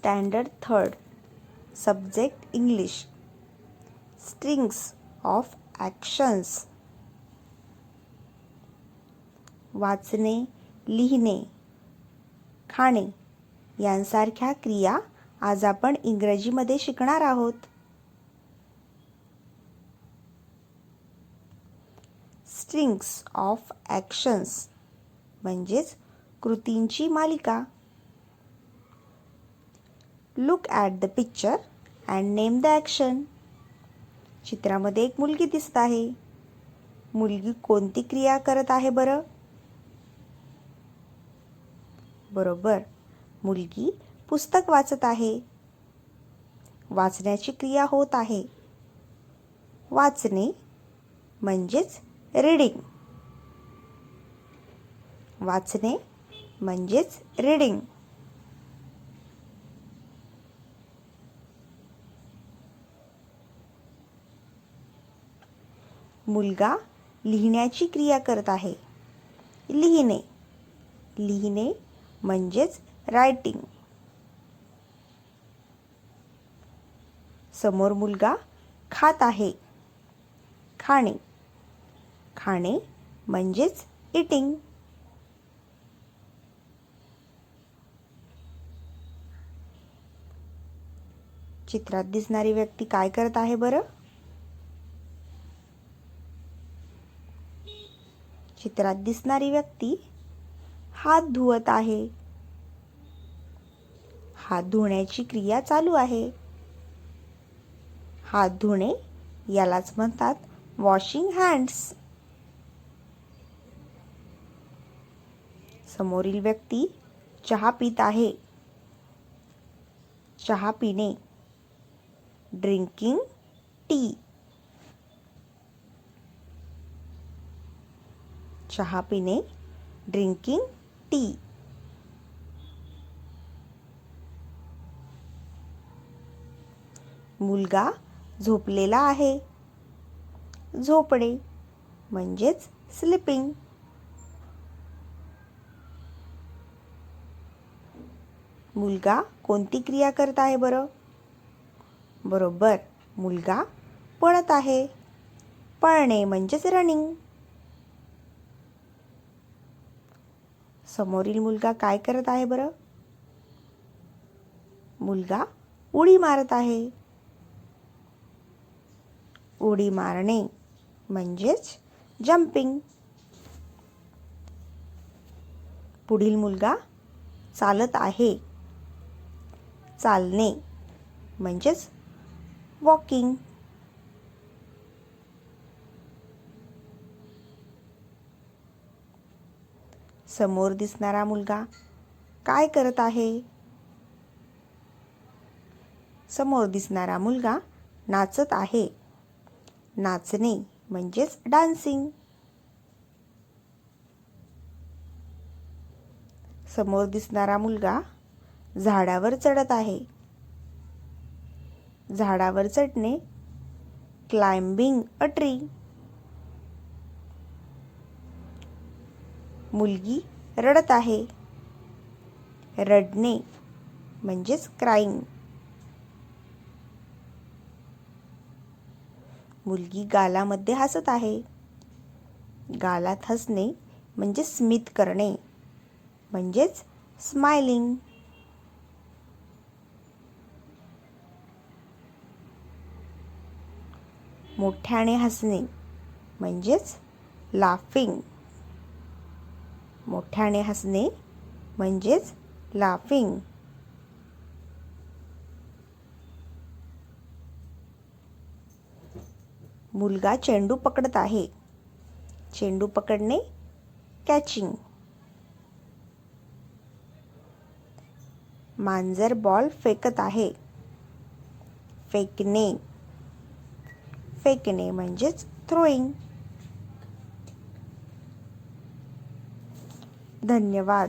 Standard 3rd. Subject English. Strings of actions. वाचणे, लिहिणे, खाणे यांसारख्या क्रिया आज आपण इंग्रजीमध्ये शिकणार आहोत. स्ट्रिंग्स ऑफ ॲक्शन्स म्हणजेच कृतींची मालिका. Look at the picture and name the action. चित्रामध्ये एक मुलगी दिसत आहे. मुलगी कोणती क्रिया करत आहे बरं? बरोबर, मुलगी पुस्तक वाचत आहे. वाचण्याची क्रिया होत आहे. वाचणे म्हणजेच रीडिंग. वाचणे म्हणजेच रीडिंग. मुलगा लिहिण्याची क्रिया करत आहे. लिहिणे. लिहिणे म्हणजेच रायटिंग. समोर मुलगा खात आहे. खाणे. खाणे म्हणजेच इटिंग. चित्रात दिसणारी व्यक्ती काय करत आहे बरं? चित्रात दिसणारी व्यक्ती हात धुवत आहे. हात धुण्याची क्रिया चालू आहे. हात धुणे यालाच म्हणतात वॉशिंग हँड्स. समोरील व्यक्ती चहा पीत आहे. चहा पिणे. Drinking tea. चहा पिणे. Drinking tea. मुलगा झोपलेला आहे. झोपणे म्हणजेच स्लीपिंग. मुलगा कोणती क्रिया करत आहे बरं? बरोबर, मुलगा पळत आहे. पळणे म्हणजेच रनिंग. समोरील मुलगा काय करत आहे बरं? मुलगा उडी मारत आहे. उडी मारणे म्हणजेच जंपिंग. पुढील मुलगा चालत आहे. चालणे म्हणजेच वॉकिंग. समोर दिसणारा मुलगा काय करत आहे? समोर दिसणारा मुलगा नाचत आहे. नाचणे म्हणजेच डान्सिंग. समोर दिसणारा मुलगा झाडावर चढत आहे. झाडावर चढणे क्लाइम्बिंग अ ट्री. मुलगी रडत आहे. रडणे म्हणजेच क्राईंग. मुलगी गालामध्ये हसत आहे. गालात हसणे म्हणजे स्मित करणे म्हणजेच स्माइलिंग. मोठ्याने हसणे म्हणजेच लाफिंग. मोठ्याने हसणे म्हणजेच लाफिंग. मुलगा चेंडू पकडत आहे. चेंडू पकडणे कॅचिंग. मांजर बॉल फेकत आहे. फेकणे. फेकणे म्हणजेच थ्रोइंग. धन्यवाद.